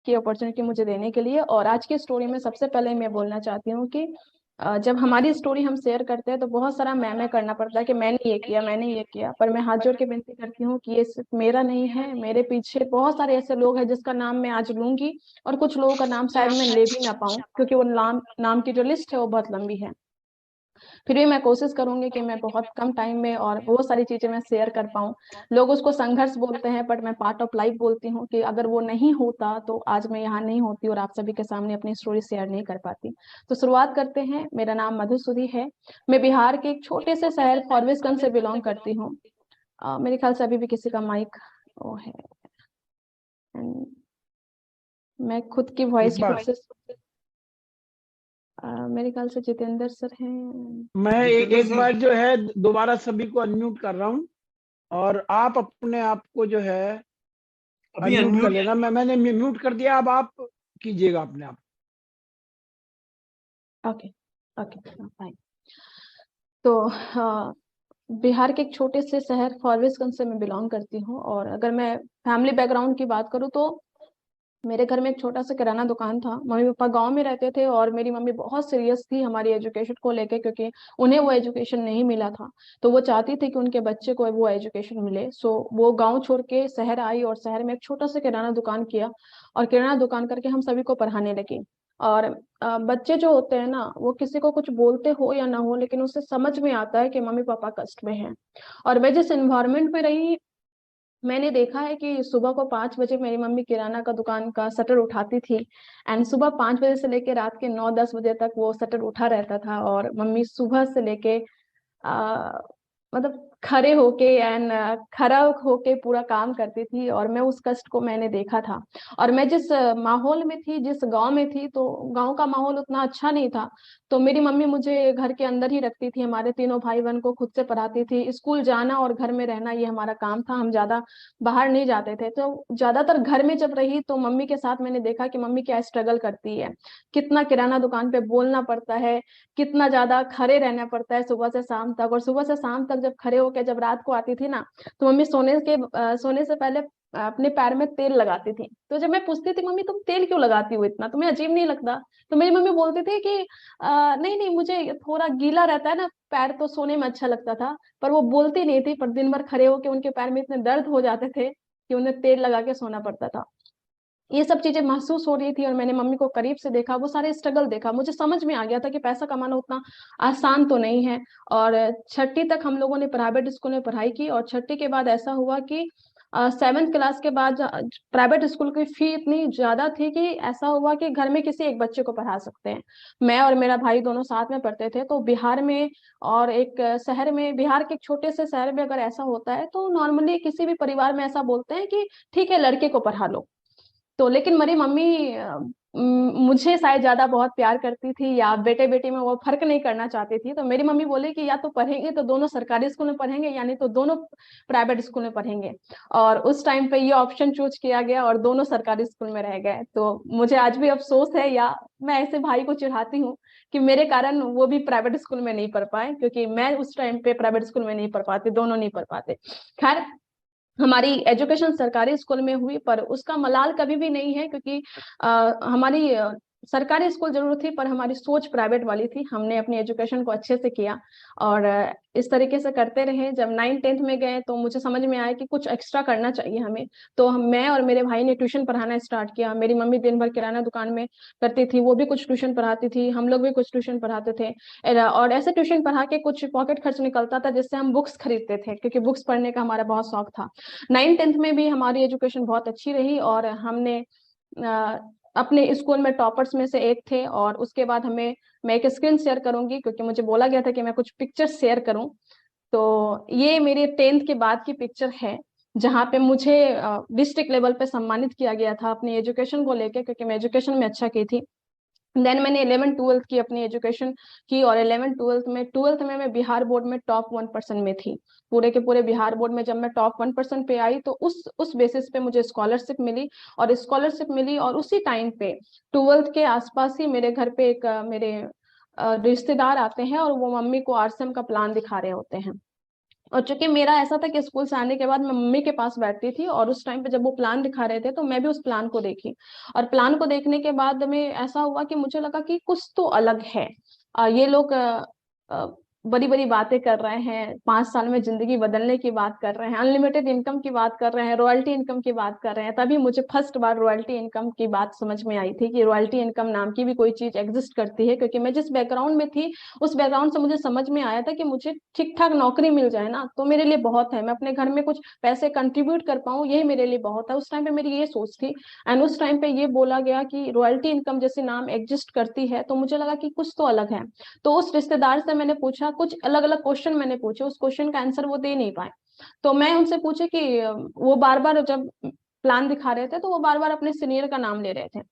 की अपॉर्चुनिटी मुझे देने के लिए। और आज की स्टोरी में सबसे पहले मैं बोलना चाहती हूँ कि जब हमारी स्टोरी हम शेयर करते हैं तो बहुत सारा मैं करना पड़ता है कि मैंने ये किया, मैंने ये किया। पर मैं हाथ जोड़ के विनती करती हूँ कि ये सिर्फ मेरा नहीं है, मेरे पीछे बहुत सारे ऐसे लोग हैं जिसका नाम मैं आज लूंगी, और कुछ लोगों का नाम शायद मैं ले भी ना पाऊँ, क्योंकि वो नाम की जो लिस्ट है वो बहुत लंबी है। फिर भी मैं कोशिश करूंगी कि मैं बहुत कम टाइम में और बहुत सारी चीजें मैं शेयर कर पाऊँ। लोग उसको संघर्ष बोलते हैं, बट मैं पार्ट ऑफ लाइफ बोलती हूँ कि अगर वो नहीं होता तो आज मैं यहाँ नहीं होती और आप सभी के सामने अपनी स्टोरी शेयर नहीं कर पाती। तो शुरुआत करते हैं। मेरा नाम मधुसुधी है। मैं बिहार के एक छोटे से शहर फॉरबिसगंज से बिलोंग करती हूँ। मेरे ख्याल से अभी भी किसी का माइक वो है। And मैं खुद की एक वॉइस बार खुद से मेरे ख्याल से जितेंद्र सर हैं। मैं एक बार जो है दोबारा सभी को अनम्यूट कर रहा हूँ, और आप अपने आप को जो है अभी अनम्यूट कर अनम्यूट लेना। मैंने म्यूट कर दिया, अब आप कीजिएगा अपने आप। Okay okay fine. तो बिहार के एक छोटे से शहर फॉरबिसगंज से मैं बिलोंग करती हूँ। और अगर मैं फैमिली बैकग्राउंड की बात करूँ तो मेरे घर में एक छोटा सा किराना दुकान था। मम्मी पापा गांव में रहते थे और मेरी मम्मी बहुत सीरियस थी हमारी एजुकेशन को लेके, क्योंकि उन्हें वो एजुकेशन नहीं मिला था। तो वो चाहती थी कि उनके बच्चे को वो एजुकेशन मिले। सो वो गांव छोड़ के शहर आई और शहर में एक छोटा सा किराना दुकान किया, और किराना दुकान करके हम सभी को पढ़ाने लगे। और बच्चे जो होते हैं ना, वो किसी को कुछ बोलते हो या ना हो, लेकिन उसे समझ में आता है कि मम्मी पापा कष्ट में हैं। और मैं जिस एनवायरमेंट में रही, मैंने देखा है कि सुबह को 5 बजे मेरी मम्मी किराना का दुकान का शटर उठाती थी, एंड सुबह 5 बजे से लेके रात के 9-10 बजे तक वो शटर उठा रहता था। और मम्मी सुबह से लेके आ, मतलब खड़े होके एंड खड़ा होके पूरा काम करती थी, और मैं उस कष्ट को मैंने देखा था। और मैं जिस माहौल में थी, जिस गांव में थी, तो गांव का माहौल उतना अच्छा नहीं था। तो मेरी मम्मी मुझे घर के अंदर ही रखती थी, हमारे तीनों भाई बहन को खुद से पढ़ाती थी। स्कूल जाना और घर में रहना ये हमारा काम था, हम ज्यादा बाहर नहीं जाते थे। तो ज्यादातर घर में जब रही तो मम्मी के साथ मैंने देखा कि मम्मी क्या स्ट्रगल करती है, कितना किराना दुकान पे बोलना पड़ता है, कितना ज्यादा खड़े रहना पड़ता है सुबह से शाम तक। और सुबह से शाम तक जब खड़े होकर जब रात को आती थी ना, तो मम्मी सोने से पहले अपने पैर में तेल लगाती थी। तो जब मैं पूछती थी मम्मी तुम तेल क्यों लगाती हो, इतना तुम्हें अजीब नहीं लगता? तो मेरी मम्मी बोलती थी कि नहीं नहीं, मुझे थोड़ा गीला रहता है ना पैर, तो सोने में अच्छा लगता था। पर वो बोलती नहीं थी, पर दिन भर खड़े होके उनके पैर में इतने दर्द हो जाते थे कि उन्हें तेल लगा के सोना पड़ता था। ये सब चीजें महसूस हो रही थी, और मैंने मम्मी को करीब से देखा, वो सारे स्ट्रगल देखा। मुझे समझ में आ गया था कि पैसा कमाना उतना आसान तो नहीं है। और छठी तक हम लोगों ने प्राइवेट स्कूल में पढ़ाई की, और छठी के बाद ऐसा हुआ कि 7th क्लास के बाद प्राइवेट स्कूल की फी इतनी ज्यादा थी कि ऐसा हुआ कि घर में किसी एक बच्चे को पढ़ा सकते हैं। मैं और मेरा भाई दोनों साथ में पढ़ते थे। तो बिहार में और एक शहर में, बिहार के एक छोटे से शहर में अगर ऐसा होता है तो नॉर्मली किसी भी परिवार में ऐसा बोलते हैं कि ठीक है लड़के को पढ़ा लो। तो लेकिन मेरी मम्मी मुझे शायद ज्यादा बहुत प्यार करती थी, या बेटे बेटी में वो फर्क नहीं करना चाहती थी। तो मेरी मम्मी बोले कि या तो पढ़ेंगे तो दोनों सरकारी स्कूल में पढ़ेंगे, यानी तो दोनों प्राइवेट स्कूल में पढ़ेंगे। और उस टाइम पे ये ऑप्शन चूज किया गया और दोनों सरकारी स्कूल में रह गए। तो मुझे आज भी अफसोस है, या मैं ऐसे भाई को चिढ़ाती हूँ कि मेरे कारण वो भी प्राइवेट स्कूल में नहीं पढ़ पाए, क्योंकि मैं उस टाइम पे प्राइवेट स्कूल में नहीं पढ़ पाते, दोनों नहीं पढ़ पाते। खैर, हमारी एजुकेशन सरकारी स्कूल में हुई, पर उसका मलाल कभी भी नहीं है, क्योंकि हमारी सरकारी स्कूल जरूर थी, पर हमारी सोच प्राइवेट वाली थी। हमने अपनी एजुकेशन को अच्छे से किया, और इस तरीके से करते रहे। जब 9th-10th में गए तो मुझे समझ में आया कि कुछ एक्स्ट्रा करना चाहिए हमें। तो मैं और मेरे भाई ने ट्यूशन पढ़ाना स्टार्ट किया। मेरी मम्मी दिन भर किराना दुकान में करती थी, वो भी कुछ ट्यूशन पढ़ाती थी, हम लोग भी कुछ ट्यूशन पढ़ाते थे। और ऐसे ट्यूशन पढ़ा के कुछ पॉकेट खर्च निकलता था, जिससे हम बुक्स खरीदते थे, क्योंकि बुक्स पढ़ने का हमारा बहुत शौक था। 9th-10th में भी हमारी एजुकेशन बहुत अच्छी रही, और हमने अपने स्कूल में टॉपर्स में से एक थे। और उसके बाद मैं एक स्क्रीन शेयर करूंगी, क्योंकि मुझे बोला गया था कि मैं कुछ पिक्चर्स शेयर करूं। तो ये मेरी 10th के बाद की पिक्चर है, जहाँ पे मुझे डिस्ट्रिक्ट लेवल पे सम्मानित किया गया था अपनी एजुकेशन को लेके, क्योंकि मैं एजुकेशन में अच्छा की थी। देन मैंने 11th-12th की अपनी एजुकेशन की, और 11th-12th में मैं बिहार बोर्ड में टॉप 1% में थी। पूरे के पूरे बिहार बोर्ड में जब मैं टॉप 1% पे आई, तो उस बेसिस पे मुझे स्कॉलरशिप मिली। और उसी टाइम पे 12th के आसपास ही मेरे घर पे एक मेरे रिश्तेदार आते हैं, और वो मम्मी को आरसीएम का प्लान दिखा रहे होते हैं। और चूंकि मेरा ऐसा था कि स्कूल से आने के बाद मैं मम्मी के पास बैठती थी, और उस टाइम पे जब वो प्लान दिखा रहे थे तो मैं भी उस प्लान को देखी, और प्लान को देखने के बाद में ऐसा हुआ कि मुझे लगा कि कुछ तो अलग है। ये लोग बड़ी बड़ी बातें कर रहे हैं, 5 साल में जिंदगी बदलने की बात कर रहे हैं, अनलिमिटेड इनकम की बात कर रहे हैं, रॉयल्टी इनकम की बात कर रहे हैं। तभी मुझे फर्स्ट बार रॉयल्टी इनकम की बात समझ में आई थी कि रॉयल्टी इनकम नाम की भी कोई चीज एग्जिस्ट करती है। क्योंकि मैं जिस बैकग्राउंड में थी, उस बैकग्राउंड से मुझे समझ में आया था कि मुझे ठीक ठाक नौकरी मिल जाए ना तो मेरे लिए बहुत है, मैं अपने घर में कुछ पैसे कंट्रीब्यूट कर पाऊँ, यही मेरे लिए बहुत है। उस टाइम पे मेरी ये सोच थी। एंड उस टाइम पे ये बोला गया कि रॉयल्टी इनकम जैसे नाम एग्जिस्ट करती है, तो मुझे लगा कि कुछ तो अलग है। तो उस रिश्तेदार से मैंने पूछा, कुछ अलग अलग क्वेश्चन मैंने पूछे, उस क्वेश्चन का आंसर वो दे नहीं पाए। तो मैं उनसे पूछे कि वो बार बार जब प्लान दिखा रहे थे तो वो बार बार अपने सीनियर का नाम ले रहे थे।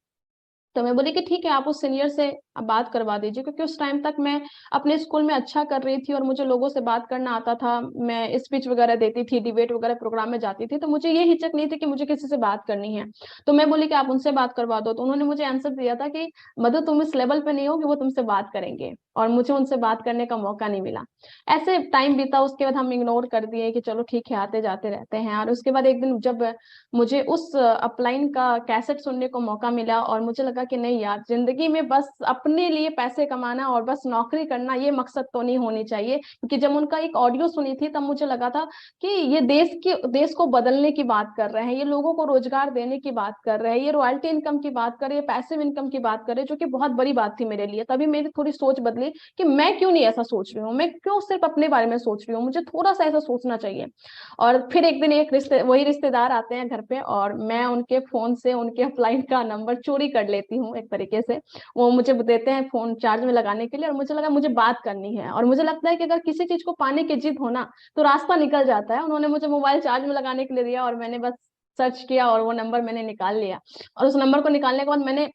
तो मैं बोली कि ठीक है, आप उस सीनियर से अब बात करवा दीजिए, क्योंकि उस टाइम तक मैं अपने स्कूल में अच्छा कर रही थी और मुझे लोगों से बात करना आता था, मैं स्पीच वगैरह देती थी, डिबेट वगैरह प्रोग्राम में जाती थी, तो मुझे ये हिचक नहीं थी कि मुझे किसी से बात करनी है। तो मैं बोली कि आप उनसे बात करवा दो। तो उन्होंने मुझे आंसर दिया था कि मधु, तुम इस लेवल पे नहीं हो कि वो तुमसे बात करेंगे, और मुझे उनसे बात करने का मौका नहीं मिला। ऐसे टाइम बीता, उसके बाद हम इग्नोर कर दिए कि चलो ठीक है, आते जाते रहते हैं। और उसके बाद एक दिन जब मुझे उस अपलाइन का कैसेट सुनने को मौका मिला, और मुझे लगा कि नहीं यार, जिंदगी में बस अपने लिए पैसे कमाना और बस नौकरी करना, ये मकसद तो नहीं होनी चाहिए। क्योंकि जब उनका एक ऑडियो सुनी थी तब मुझे लगा था कि ये देश को बदलने की बात कर रहे हैं, ये लोगों को रोजगार देने की बात कर रहे हैं, ये रॉयल्टी इनकम की बात कर रहे हैं, पैसिव इनकम की बात कर रहे हैं, जो कि बहुत बड़ी बात थी मेरे लिए। तभी मेरी थोड़ी सोच बदली कि मैं क्यों नहीं ऐसा सोच रही हूँ, मैं क्यों सिर्फ अपने बारे में सोच रही हूँ, मुझे थोड़ा सा ऐसा सोचना चाहिए। और फिर एक दिन वही रिश्तेदार आते हैं घर पे, और मैं उनके फोन से उनके अपलाइन का नंबर चोरी कर लेती हूँ एक तरीके से। वो मुझे देते हैं फोन चार्ज में लगाने के लिए, और मुझे लगा मुझे बात करनी है, और मुझे लगता है कि अगर किसी चीज को पाने की जिद हो ना तो रास्ता निकल जाता है। उन्होंने मुझे मोबाइल चार्ज में लगाने के लिए दिया, और मैंने बस सर्च किया और वो नंबर मैंने निकाल लिया। और उस नंबर को निकालने के बाद मैंने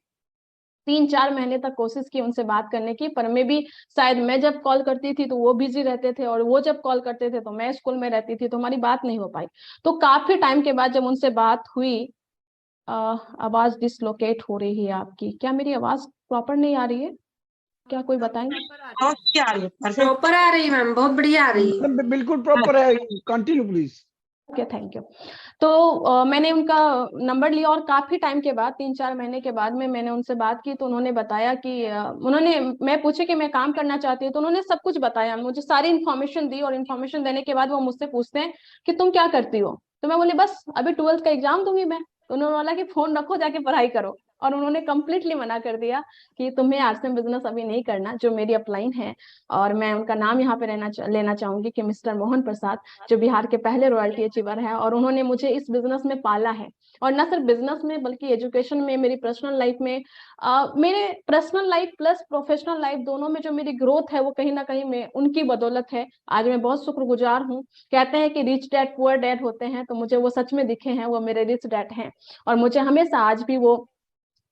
3-4 महीने तक कोशिश की उनसे बात करने की, पर मैं भी शायद, मैं जब कॉल करती थी तो वो बिजी रहते थे, और वो जब कॉल करते थे तो मैं स्कूल में रहती थी, तो हमारी बात नहीं हो पाई। तो काफी टाइम के बाद जब उनसे बात हुई, आवाज डिसलोकेट हो रही है आपकी, क्या मेरी आवाज प्रॉपर नहीं आ रही है? क्या कोई बताएंगे? बहुत अच्छी आ रही है, परफेक्ट। प्रॉपर आ रही है मैम, बहुत बढ़िया आ रही है। बिल्कुल प्रॉपर है, continue please. Okay, thank you. तो मैंने उनका नंबर लिया, और काफी टाइम के बाद, 3-4 महीने के बाद में मैंने उनसे बात की, तो उन्होंने बताया कि मैं पूछे कि मैं काम करना चाहती हूँ, तो उन्होंने सब कुछ बताया, मुझे सारी इन्फॉर्मेशन दी। और इन्फॉर्मेशन देने के बाद वो मुझसे पूछते हैं कि तुम क्या करती हो। तो मैं बोली बस अभी 12th का एग्जाम दूंगी मैं। तो उन्होंने बोला कि फोन रखो, जाके पढ़ाई करो। और उन्होंने कम्प्लीटली मना कर दिया कि तुम्हें आर्ट्स में बिजनेस अभी नहीं करना, जो मेरी अपलाइन है। और मैं उनका नाम यहाँ पे लेना चाहूंगी कि मिस्टर मोहन प्रसाद, जो बिहार के पहले रॉयल्टी अचीवर है, और उन्होंने मुझे इस बिजनेस में पाला है। और न सिर्फ बिजनेस में बल्कि एजुकेशन में, मेरी पर्सनल लाइफ में, मेरे personal life plus professional life दोनों में जो मेरी ग्रोथ है वो कहीं ना कहीं में उनकी बदौलत है। आज मैं बहुत शुक्रगुजार हूँ। कहते हैं कि रिच डैड पुअर डैड होते हैं, तो मुझे वो सच में दिखे हैं, वो मेरे रिच डैड हैं। और मुझे हमेशा आज भी वो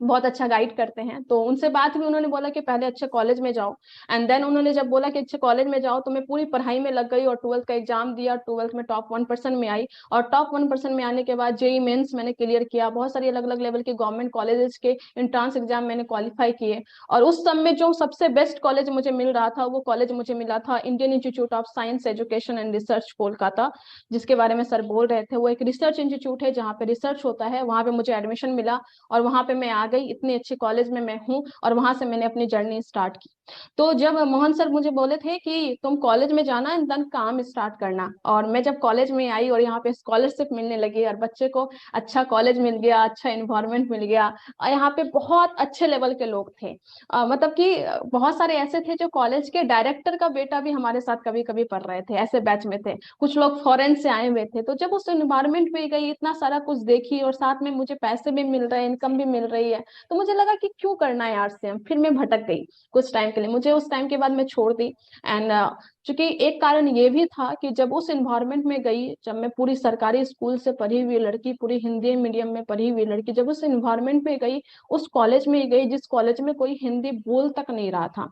बहुत अच्छा गाइड करते हैं। तो उनसे बात हुई, उन्होंने बोला कि पहले अच्छे कॉलेज में जाओ। एंड देन उन्होंने जब बोला कि अच्छे कॉलेज में जाओ, तो मैं पूरी पढ़ाई में लग गई और 12th का एग्जाम दिया। 12th में टॉप 1% में आई, और टॉप 1% में आने के बाद जेई मेंस मैंने क्लियर किया। बहुत सारी अलग अलग लेवल के गवर्नमेंट कॉलेजेस के एंट्रेंस एग्जाम मैंने क्वालिफाई किए। और उस समय जो सबसे बेस्ट कॉलेज मुझे मिल रहा था, वो कॉलेज मुझे मिला था Indian institute of science education and research Kolkata, जिसके बारे में सर बोल रहे थे। वो एक रिसर्च इंस्टीट्यूट है जहाँ पे रिसर्च होता है, वहां पे मुझे एडमिशन मिला, और वहां पे मैं आ गई। इतने अच्छे कॉलेज में मैं हूँ, और वहां से मैंने अपनी जर्नी स्टार्ट की। तो जब मोहन सर मुझे बोले थे कि तुम कॉलेज में जाना एंड देन काम स्टार्ट करना, और मैं जब कॉलेज में आई और यहाँ पे स्कॉलरशिप मिलने लगी, और बच्चे को अच्छा कॉलेज मिल गया, अच्छा इन्वायरमेंट मिल गया, और यहाँ पे बहुत अच्छे लेवल के लोग थे। मतलब कि बहुत सारे ऐसे थे जो कॉलेज के डायरेक्टर का बेटा भी हमारे साथ कभी कभी पढ़ रहे थे, ऐसे बैच में थे। कुछ लोग फॉरेन से आए हुए थे। तो जब उस इन्वायरमेंट में गई, इतना सारा कुछ देखी, और साथ में मुझे पैसे भी मिल रहे हैं, इनकम भी मिल रही है, तो मुझे लगा कि क्यों करना है आर्ट्स से हम। फिर मैं भटक गई कुछ टाइम के लिए, मुझे उस टाइम के बाद मैं छोड़ दी। एंड चूंकि एक कारण ये भी था कि जब उस इन्वायरमेंट में गई, जब मैं पूरी सरकारी स्कूल से पढ़ी हुई लड़की, पूरी हिंदी मीडियम में पढ़ी हुई लड़की, जब उस इन्वायरमेंट में गई, उस कॉलेज में गई जिस कॉलेज में कोई हिंदी बोल तक नहीं रहा था,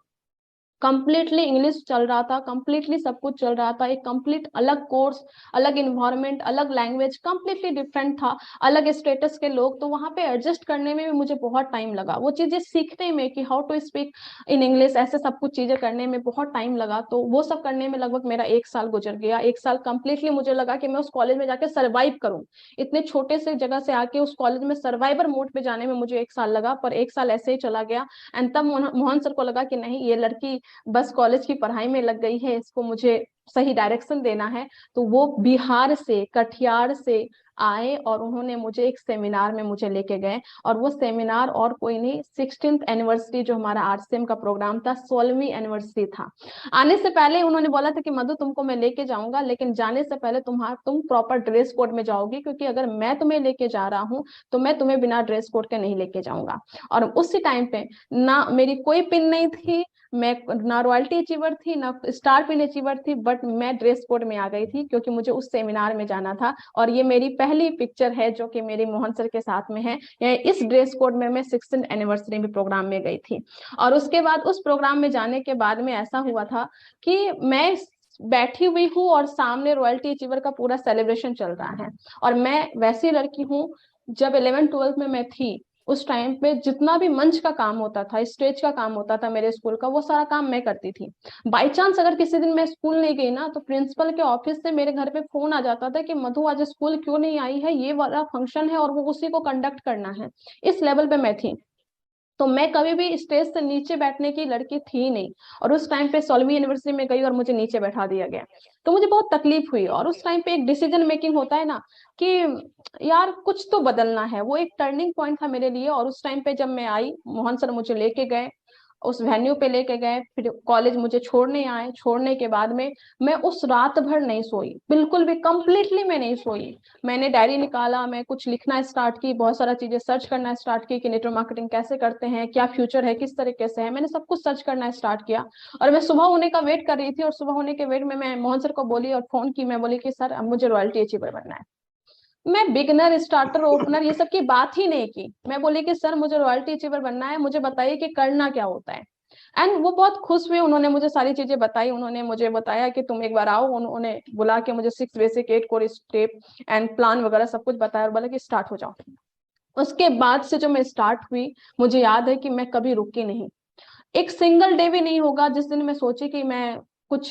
कंप्लीटली इंग्लिश चल रहा था, कंप्लीटली सब कुछ चल रहा था, एक कंप्लीट अलग कोर्स, अलग इन्वायरमेंट, अलग लैंग्वेज, कंप्लीटली डिफरेंट था, अलग स्टेटस के लोग। तो वहां पे एडजस्ट करने में भी मुझे बहुत टाइम लगा, वो चीजें सीखने में कि how to speak in English, ऐसे सब कुछ चीजें करने में बहुत टाइम लगा। तो वो सब करने में लगभग मेरा 1 साल गुजर गया। 1 साल कंप्लीटली मुझे लगा कि मैं उस कॉलेज में जाके सर्वाइव करूं। इतने छोटे से जगह से आके उस कॉलेज में सर्वाइवर मोड पे जाने में मुझे 1 साल लगा, पर 1 साल ऐसे ही चला गया। एंड तब मोहन सर को लगा कि नहीं, ये लड़की बस कॉलेज की पढ़ाई में लग गई है, इसको मुझे सही डायरेक्शन देना है। तो वो बिहार से, कटिहार से आए और उन्होंने मुझे एक सेमिनार में मुझे लेके गए। और वो सेमिनार और कोई नहीं, 16th एनिवर्सरी जो हमारा आरसीएम का प्रोग्राम था, 16वीं एनिवर्सरी था। आने से पहले उन्होंने बोला था कि मधु तुमको मैं लेके जाऊंगा, लेकिन जाने से पहले तुम प्रॉपर ड्रेस कोड में जाओगी, क्योंकि अगर मैं तुम्हें लेके जा रहा हूँ तो मैं तुम्हें बिना ड्रेस कोड के नहीं लेके जाऊंगा। और उसी टाइम पे ना मेरी कोई पिन नहीं थी, मैं ना रॉयल्टी अचीवर थी, ना स्टार पिन अचीवर थी, बट मैं ड्रेस कोड में आ गई थी क्योंकि मुझे उस सेमिनार में जाना था। और ये मेरी पहली पिक्चर है जो कि मेरी मोहन सर के साथ में है। इस ड्रेस कोड में मैं 16th एनिवर्सरी में प्रोग्राम में गई थी। और उसके बाद उस प्रोग्राम में जाने के बाद में ऐसा हुआ था कि मैं बैठी हुई हूँ और सामने रॉयल्टी अचीवर का पूरा सेलिब्रेशन चल रहा है। और मैं वैसी लड़की हूँ, जब 11th-12th में मैं थी उस टाइम पे जितना भी मंच का काम होता था, स्टेज का काम होता था मेरे स्कूल का, वो सारा काम मैं करती थी। बाई चांस अगर किसी दिन मैं स्कूल नहीं गई ना, तो प्रिंसिपल के ऑफिस से मेरे घर पे फोन आ जाता था कि मधु आज स्कूल क्यों नहीं आई है, ये वाला फंक्शन है और वो उसी को कंडक्ट करना है। इस लेवल पे मैं थी। तो मैं कभी भी स्टेज से नीचे बैठने की लड़की थी नहीं। और उस टाइम पे 16वीं यूनिवर्सिटी में गई और मुझे नीचे बैठा दिया गया, तो मुझे बहुत तकलीफ हुई। और उस टाइम पे एक डिसीजन मेकिंग होता है ना कि यार कुछ तो बदलना है, वो एक टर्निंग पॉइंट था मेरे लिए। और उस टाइम पे जब मैं आई, मोहन सर मुझे लेके गए, उस वेन्यू पे लेके गए, फिर कॉलेज मुझे छोड़ने आए। छोड़ने के बाद में मैं उस रात भर नहीं सोई, बिल्कुल भी कंप्लीटली मैं नहीं सोई। मैंने डायरी निकाला, मैं कुछ लिखना स्टार्ट की, बहुत सारा चीजें सर्च करना स्टार्ट की कि नेटवर्क मार्केटिंग कैसे करते हैं, क्या फ्यूचर है, किस तरीके से है, मैंने सब कुछ सर्च करना स्टार्ट किया। और मैं सुबह होने का वेट कर रही थी, और सुबह होने के वेट में मैं मोहन सर को बोली और फोन की, मैं बोली कि सर अब मुझे रॉयल्टी अचीवर बनना है। मैं बिगनर, स्टार्टर, ओपनर ये सब की बात ही नहीं की। मैं बोली कि सर मुझे रॉयल्टी अचीवर बनना है, मुझे बताइए कि करना क्या होता है। एंड वो बहुत खुश हुए, उन्होंने मुझे सारी चीजें बताई। उन्होंने मुझे बताया कि तुम एक बार आओ, उन्होंने बुला के मुझे 6 basic 8 core step and plan वगैरह सब कुछ बताया और बोला कि स्टार्ट हो जाओ। उसके बाद से जो मैं स्टार्ट हुई, मुझे याद है कि मैं कभी रुकी नहीं। एक सिंगल डे भी नहीं होगा जिस दिन मैं सोची कि मैं कुछ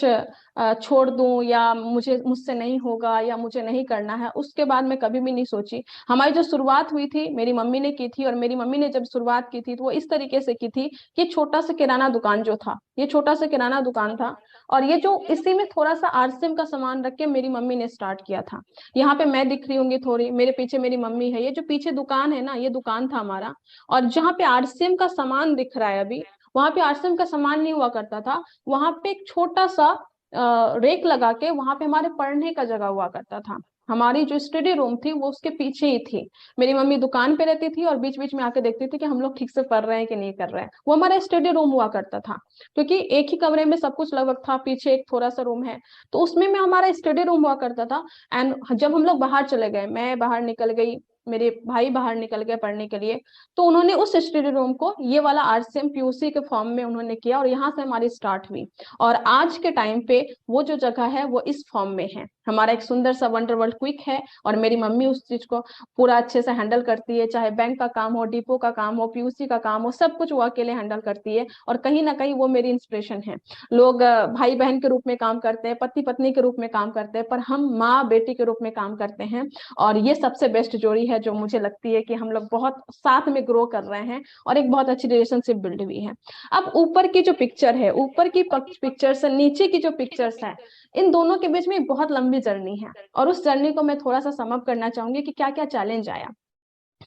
छोड़ दूं, या मुझसे नहीं होगा, या मुझे नहीं करना है। उसके बाद मैं कभी भी नहीं सोची। हमारी जो शुरुआत हुई थी मेरी मम्मी ने की थी, और मेरी मम्मी ने जब शुरुआत की थी तो वो इस तरीके से की थी कि छोटा सा किराना दुकान जो था, ये छोटा सा किराना दुकान था। और ये जो इसी में थोड़ा सा आरसीएम का सामान रख के मेरी मम्मी ने स्टार्ट किया था। यहाँ पे मैं दिख रही होंगी थोड़ी, मेरे पीछे मेरी मम्मी है। ये जो पीछे दुकान है ना, ये दुकान था हमारा। और जहाँ पे आरसीएम का सामान दिख रहा है अभी, वहां पे आरसीएम का सामान नहीं हुआ करता था। वहां पे एक छोटा सा रेक लगा के वहां पे हमारे पढ़ने का जगह हुआ करता था। हमारी जो स्टडी रूम थी वो उसके पीछे ही थी। मेरी मम्मी दुकान पे रहती थी और बीच बीच में आके देखती थी कि हम लोग ठीक से पढ़ रहे हैं कि नहीं कर रहे हैं। वो हमारा स्टडी रूम हुआ करता था, क्योंकि एक ही कमरे में सब कुछ लगभग था, पीछे एक थोड़ा सा रूम है, तो उसमें में हमारा स्टडी रूम हुआ करता था। एंड जब हम लोग बाहर चले गए, मैं बाहर निकल गई, मेरे भाई बाहर निकल गए पढ़ने के लिए, तो उन्होंने उस स्टडी रूम को ये वाला आरसीएम पीयूसी के फॉर्म में उन्होंने किया, और यहाँ से हमारी स्टार्ट हुई। और आज के टाइम पे वो जो जगह है वो इस फॉर्म में है। हमारा एक सुंदर सा वंडर वर्ल्ड क्विक है, और मेरी मम्मी उस चीज को पूरा अच्छे से हैंडल करती है। चाहे बैंक का काम हो, डिपो का काम हो, पीयूसी का काम हो, सब कुछ वो अकेले हैंडल करती है। और कहीं ना कहीं वो मेरी इंस्पिरेशन है। लोग भाई बहन के रूप में काम करते हैं, पति पत्नी के रूप में काम करते हैं, पर हम माँ बेटी के रूप में काम करते हैं। और ये सबसे बेस्ट जोड़ी है जो मुझे लगती है कि हम लोग बहुत साथ में ग्रो कर रहे हैं, और एक बहुत अच्छी रिलेशनशिप बिल्ड हुई है। अब ऊपर की जो पिक्चर है, ऊपर की पिक्चर से नीचे की जो पिक्चर्स है, इन दोनों के बीच में बहुत लंबी जर्नी है। और उस जर्नी को मैं थोड़ा सा समअप करना चाहूंगी कि क्या क्या चैलेंज आया।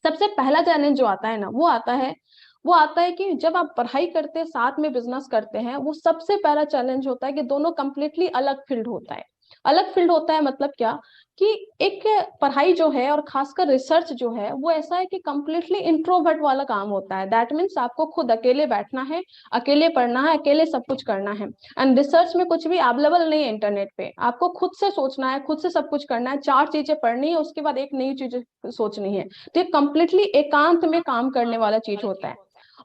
सबसे पहला चैलेंज जो आता है ना, वो आता है कि जब आप पढ़ाई करते हैं साथ में बिजनेस करते हैं, वो सबसे पहला चैलेंज होता है कि दोनों कंप्लीटली अलग फील्ड होता है। अलग फील्ड होता है मतलब क्या, कि एक पढ़ाई जो है और खासकर रिसर्च जो है वो ऐसा है कि कंप्लीटली इंट्रोवर्ट वाला काम होता है। दैट मीन्स आपको खुद अकेले बैठना है, अकेले पढ़ना है, अकेले सब कुछ करना है। एंड रिसर्च में कुछ भी अवेलेबल नहीं है इंटरनेट पे, आपको खुद से सोचना है, खुद से सब कुछ करना है। 4 चीजें पढ़नी है, उसके बाद एक नई चीज सोचनी है। तो ये कंप्लीटली एकांत में काम करने वाला चीज होता है।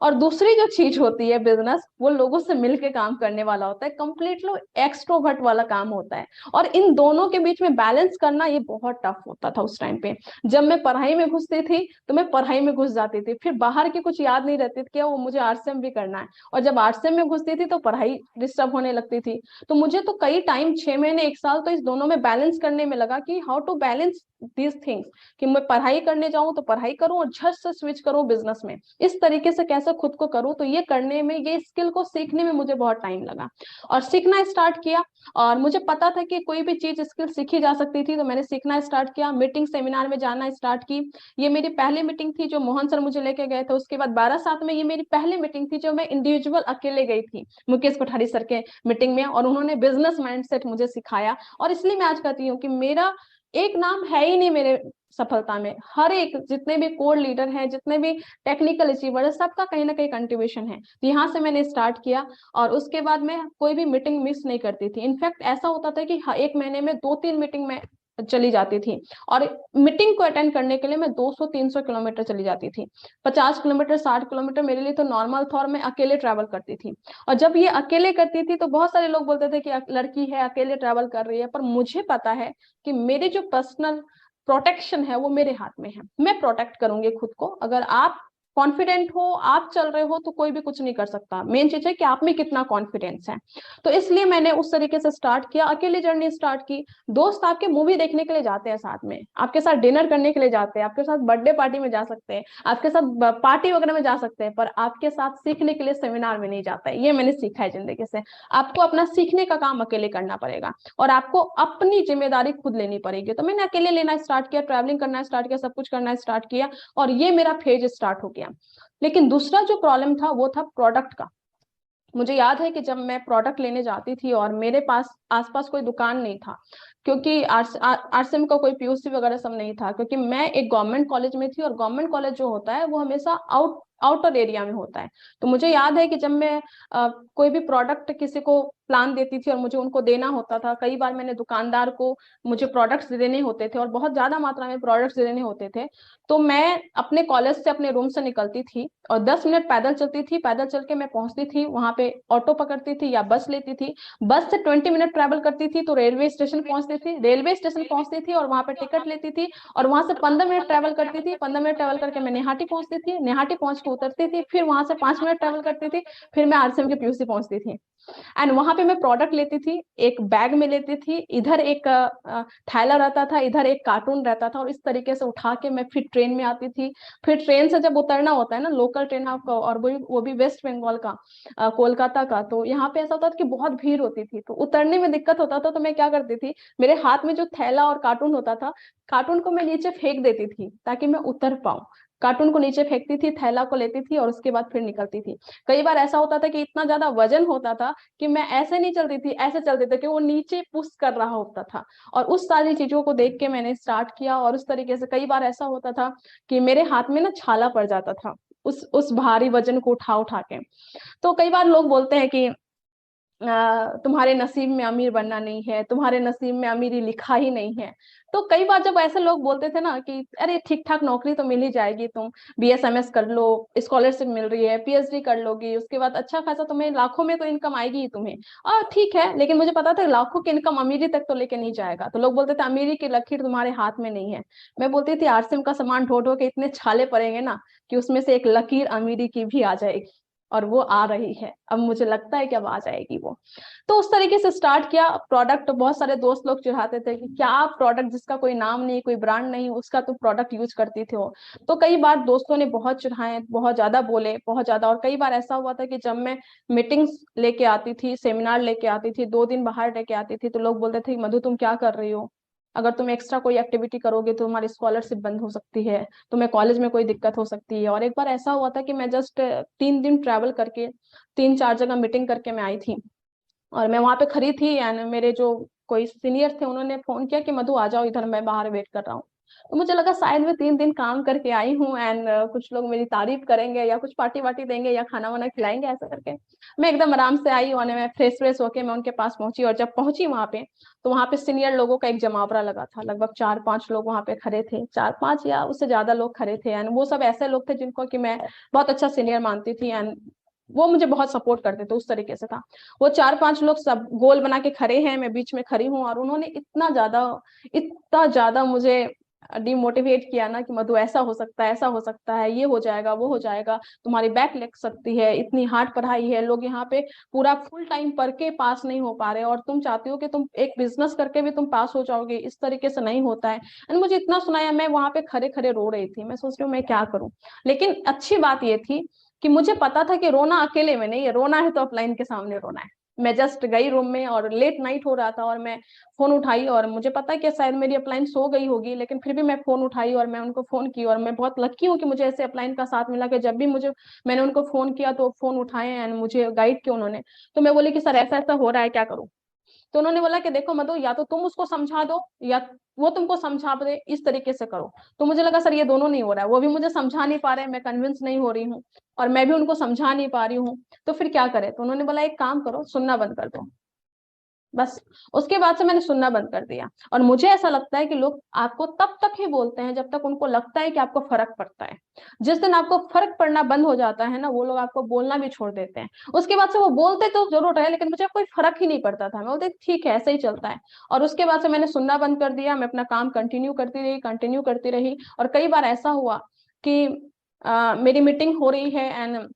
और दूसरी जो चीज होती है बिजनेस, वो लोगों से मिलके काम करने वाला होता है, कंप्लीटली एक्सट्रोवर्ट वाला काम होता है। और इन दोनों के बीच में बैलेंस करना ये बहुत टफ होता था उस टाइम पे। जब मैं पढ़ाई में घुसती थी तो मैं पढ़ाई में घुस जाती थी, फिर बाहर की कुछ याद नहीं रहती थी कि वो मुझे आरसीएम भी करना है, और जब आरसीएम में घुसती थी तो पढ़ाई डिस्टर्ब होने लगती थी। तो मुझे तो कई टाइम 6 महीने 1 साल तो इस दोनों में बैलेंस करने में लगा कि how to balance these things, कि मैं पढ़ाई करने जाऊं तो पढ़ाई करूं और झट से स्विच करूं बिजनेस में, इस तरीके से कैसे खुद को करूं। तो ये करने में, ये स्किल को सीखने में मुझे बहुत टाइम लगा और सीखना स्टार्ट किया। और मुझे पता था कि कोई भी चीज स्किल सीखी जा सकती थी, तो मैंने सीखना स्टार्ट किया, मीटिंग सेमिनार में जाना स्टार्ट की। ये मेरी पहली मीटिंग थी जो मोहन सर मुझे लेके गए थे। उसके बाद 12/7 में ये मेरी पहली मीटिंग थी जो मैं इंडिविजुअल अकेले गई थी मुकेश कोठारी सर के मीटिंग में, और उन्होंने बिजनेस माइंडसेट मुझे सिखाया। और इसलिए मैं आज कहती हूँ कि मेरा एक नाम है ही नहीं मेरे सफलता में, हर एक जितने भी कोर लीडर हैं, जितने भी टेक्निकल अचीवर है, सबका कहीं ना कहीं कंट्रीब्यूशन है। तो यहाँ से मैंने स्टार्ट किया और उसके बाद मैं कोई भी मीटिंग मिस नहीं करती थी। इनफैक्ट ऐसा होता था कि 1 महीने में 2-3 मीटिंग में चली जाती थी, और मीटिंग को अटेंड करने के लिए मैं 200-300 किलोमीटर चली जाती थी। 50 किलोमीटर 60 किलोमीटर मेरे लिए तो नॉर्मल था, और मैं अकेले ट्रैवल करती थी। और जब ये अकेले करती थी तो बहुत सारे लोग बोलते थे कि लड़की है अकेले ट्रैवल कर रही है, पर मुझे पता है कि मेरी जो पर्सनल प्रोटेक्शन है वो मेरे हाथ में है। मैं प्रोटेक्ट करूंगी खुद को। अगर आप कॉन्फिडेंट हो, आप चल रहे हो, तो कोई भी कुछ नहीं कर सकता। मेन चीज है कि आप में कितना कॉन्फिडेंस है। तो इसलिए मैंने उस तरीके से स्टार्ट किया, अकेली जर्नी स्टार्ट की। दोस्त आपके मूवी देखने के लिए जाते हैं साथ में, आपके साथ डिनर करने के लिए जाते हैं, आपके साथ बर्थडे पार्टी में जा सकते हैं, आपके साथ पार्टी वगैरह में जा सकते हैं, पर आपके साथ सीखने के लिए सेमिनार में नहीं जाता है। ये मैंने सीखा है जिंदगी से। आपको अपना सीखने का काम अकेले करना पड़ेगा और आपको अपनी जिम्मेदारी खुद लेनी पड़ेगी। तो मैंने अकेले लेना स्टार्ट किया, ट्रैवलिंग करना स्टार्ट किया, सब कुछ करना स्टार्ट किया, और ये मेरा फेज स्टार्ट हो गया। लेकिन दूसरा जो प्रॉब्लम था वो था प्रोडक्ट का। मुझे याद है कि जब मैं प्रोडक्ट लेने जाती थी और मेरे पास आसपास कोई दुकान नहीं था, क्योंकि आरसीएम का कोई पीयूसी वगैरह सब नहीं था, क्योंकि मैं एक गवर्नमेंट कॉलेज में थी, और गवर्नमेंट कॉलेज जो होता है वो हमेशा आउटर एरिया में होता है। तो मुझे याद है कि जब मैं कोई भी प्रोडक्ट किसी को प्लान देती थी और मुझे उनको देना होता था, कई बार मैंने दुकानदार को मुझे प्रोडक्ट्स देने होते थे और बहुत ज्यादा मात्रा में प्रोडक्ट्स देने होते थे, तो मैं अपने कॉलेज से, अपने रूम से निकलती थी और 10 मिनट पैदल चलती थी। पैदल चल के मैं पहुंचती थी वहां पे, ऑटो पकड़ती थी या बस लेती थी। बस से 20 मिनट ट्रेवल करती थी तो रेलवे स्टेशन पहुंचती थी, रेलवे स्टेशन पहुंचती थी और वहां पे टिकट लेती थी, और वहां से 15 मिनट ट्रेवल करती थी। 15 मिनट ट्रेवल करके मैं निहाटी पहुंचती थी, निहाटी पहुंच के उतरती थी, फिर वहां से 5 मिनट ट्रेवल करती थी, फिर मैं आरसीएम के पीयूसी पहुंचती थी। एंड वहां पे मैं प्रोडक्ट लेती थी, एक बैग में लेती थी, इधर एक थैला रहता था, इधर एक कार्टून रहता था, और इस तरीके से उठा के मैं फिर ट्रेन में आती थी। फिर ट्रेन से जब उतरना होता है ना, लोकल ट्रेन आपका, और वो भी वेस्ट बंगाल का, कोलकाता का, तो यहाँ पे ऐसा होता था कि बहुत भीड़ होती थी, तो उतरने में दिक्कत होता था। तो मैं क्या करती थी, मेरे हाथ में जो थैला और कार्टून होता था, कार्टून को मैं नीचे फेंक देती थी ताकि मैं उतर पाऊं। कार्टून को नीचे फेंकती थी, थैला को लेती थी और उसके बाद फिर निकलती थी। कई बार ऐसा होता था कि इतना ज्यादा वजन होता था कि मैं ऐसे नहीं चलती थी, ऐसे चलती थी कि वो नीचे पुश कर रहा होता था। और उस सारी चीजों को देख के मैंने स्टार्ट किया, और उस तरीके से कई बार ऐसा होता था कि मेरे हाथ में ना छाला पड़ जाता था उस भारी वजन को उठा उठा के। तो कई बार लोग बोलते हैं कि तुम्हारे नसीब में अमीर बनना नहीं है, तुम्हारे नसीब में अमीरी लिखा ही नहीं है। तो कई बार जब ऐसे लोग बोलते थे ना कि अरे ठीक ठाक नौकरी तो मिल ही जाएगी, तुम बीएसएमएस कर लो, स्कॉलरशिप मिल रही है, पीएचडी कर लोगी, उसके बाद अच्छा खासा तुम्हें लाखों में तो इनकम आएगी ही तुम्हें। और ठीक है, लेकिन मुझे पता था लाखों की इनकम अमीरी तक तो लेके नहीं जाएगा। तो लोग बोलते थे अमीरी की लकीर तुम्हारे हाथ में नहीं है। मैं बोलती थी आरसीएम का सामान ढो ढो के इतने छाले पड़ेंगे ना कि उसमें से एक लकीर अमीरी की भी आ जाएगी, और वो आ रही है। अब मुझे लगता है कि अब आ जाएगी वो। तो उस तरीके से स्टार्ट किया प्रोडक्ट। बहुत सारे दोस्त लोग चिढ़ाते थे कि क्या प्रोडक्ट जिसका कोई नाम नहीं, कोई ब्रांड नहीं, उसका तो प्रोडक्ट यूज करती थे हो। तो कई बार दोस्तों ने बहुत चिढ़ाए, बहुत ज्यादा बोले, बहुत ज्यादा। और कई बार ऐसा हुआ था कि जब मैं मीटिंग्स लेके आती थी, सेमिनार लेके आती थी, 2 दिन बाहर लेके आती थी, तो लोग बोलते थे मधु तुम क्या कर रही हो, अगर तुम एक्स्ट्रा कोई एक्टिविटी करोगे तो तुम्हारी स्कॉलरशिप बंद हो सकती है, तुम्हें कॉलेज में कोई दिक्कत हो सकती है। और एक बार ऐसा हुआ था कि मैं जस्ट 3 दिन ट्रैवल करके 3-4 जगह मीटिंग करके मैं आई थी, और मैं वहां पे खड़ी थी, एंड मेरे जो कोई सीनियर थे उन्होंने फोन किया कि मधु आ जाओ इधर, मैं बाहर वेट कर रहा हूँ। तो मुझे लगा शायद मैं 3 दिन काम करके आई हूँ एंड कुछ लोग मेरी तारीफ करेंगे या कुछ पार्टी वार्टी देंगे या खाना वाना खिलाएंगे, ऐसा करके मैं एकदम आराम से आई और मैं फ्रेश फ्रेश होके मैं उनके पास पहुंची। और जब पहुंची वहां पे, तो वहां पे सीनियर लोगों का एक जमावड़ा लगा था, लगभग 4-5 लोग वहां पे खड़े थे, 4-5 या उससे ज्यादा लोग खड़े थे एंड वो सब ऐसे लोग थे जिनको कि मैं बहुत अच्छा सीनियर मानती थी एंड वो मुझे बहुत सपोर्ट करते थे, उस तरीके से था। वो 4-5 लोग सब गोल बना के खड़े हैं, मैं बीच में खड़ी हूँ और उन्होंने इतना ज्यादा मुझे डिमोटिवेट किया ना कि मधु ऐसा हो सकता है, ऐसा हो सकता है, ये हो जाएगा, वो हो जाएगा, तुम्हारी बैक लग सकती है, इतनी हार्ड पढ़ाई है, लोग यहाँ पे पूरा फुल टाइम पढ़ के पास नहीं हो पा रहे और तुम चाहती हो कि तुम एक बिजनेस करके भी तुम पास हो जाओगे, इस तरीके से नहीं होता है। एंड मुझे इतना सुनाया, मैं वहां पे खड़े खड़े रो रही थी, मैं सोच रही हूँ मैं क्या करूं। लेकिन अच्छी बात ये थी कि मुझे पता था कि रोना अकेले में नहीं है, रोना है तो अपलाइन के सामने रोना है। मैं जस्ट गई रूम में और लेट नाइट हो रहा था और मैं फोन उठाई और मुझे पता है कि शायद मेरी अपलाइन सो गई होगी, लेकिन फिर भी मैं फोन उठाई और मैं उनको फोन की। और मैं बहुत लकी हूँ कि मुझे ऐसे अपलाइन का साथ मिला कि जब भी मैंने उनको फोन किया तो फोन उठाए एंड मुझे गाइड किया उन्होंने। तो मैं बोली कि सर ऐसा ऐसा हो रहा है, क्या करूँ। तो उन्होंने बोला कि देखो मधु, या तो तुम उसको समझा दो या वो तुमको समझा दे, इस तरीके से करो। तो मुझे लगा सर ये दोनों नहीं हो रहा है, वो भी मुझे समझा नहीं पा रहे, मैं कन्विंस नहीं हो रही हूँ और मैं भी उनको समझा नहीं पा रही हूँ, तो फिर क्या करे। तो उन्होंने बोला एक काम करो, सुनना बंद कर दो, बस। उसके बाद से मैंने सुनना बंद कर दिया। और मुझे ऐसा लगता है कि लोग आपको तब तक ही बोलते हैं जब तक उनको लगता है कि आपको फर्क पड़ता है। जिस दिन आपको फर्क पड़ना बंद हो जाता है ना, वो लोग आपको बोलना भी छोड़ देते हैं। उसके बाद से वो बोलते तो जरूर रहे, लेकिन मुझे कोई फर्क ही नहीं पड़ता था, मैं बोलती ठीक है ऐसे ही चलता है। और उसके बाद से मैंने सुनना बंद कर दिया, मैं अपना काम कंटिन्यू करती रही। और कई बार ऐसा हुआ कि मेरी मीटिंग हो रही है एंड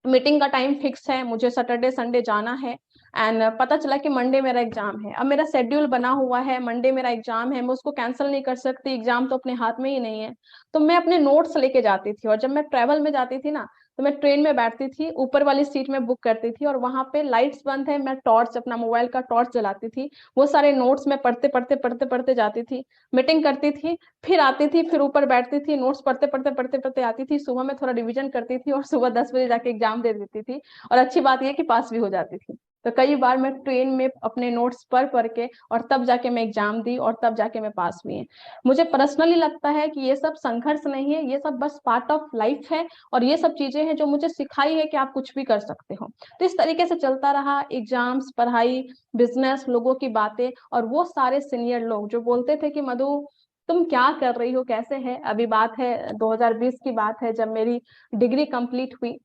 मीटिंग का टाइम फिक्स है, मुझे सैटरडे संडे जाना है एंड पता चला कि मंडे मेरा एग्जाम है। अब मेरा शेड्यूल बना हुआ है, मंडे मेरा एग्जाम है, मैं उसको कैंसिल नहीं कर सकती, एग्जाम तो अपने हाथ में ही नहीं है। तो मैं अपने नोट्स लेके जाती थी और जब मैं ट्रेवल में जाती थी ना, तो मैं ट्रेन में बैठती थी, ऊपर वाली सीट में बुक करती थी और वहां पे लाइट्स बंद है, मैं टॉर्च, अपना मोबाइल का टॉर्च जलाती थी, वो सारे नोट्स में पढ़ते पढ़ते जाती थी, मीटिंग करती थी, फिर आती थी, फिर ऊपर बैठती थी, नोट्स पढ़ते पढ़ते आती थी, सुबह में थोड़ा रिवीजन करती थी और सुबह 10 बजे जाके एग्जाम दे देती थी। और अच्छी बात यह कि पास भी हो जाती थी। तो कई बार मैं ट्रेन में अपने नोट्स पढ़ पढ़ के और तब जाके मैं एग्जाम दी और तब जाके मैं पास हुई। मुझे पर्सनली लगता है कि ये सब संघर्ष नहीं है, ये सब बस पार्ट ऑफ लाइफ है और ये सब चीजें हैं जो मुझे सिखाई है कि आप कुछ भी कर सकते हो। तो इस तरीके से चलता रहा, एग्जाम्स, पढ़ाई, बिजनेस, लोगों की बातें और वो सारे सीनियर लोग जो बोलते थे कि मधु तुम क्या कर रही हो, कैसे है। अभी बात है 2020 की बात है, जब मेरी डिग्री कंप्लीट हुई।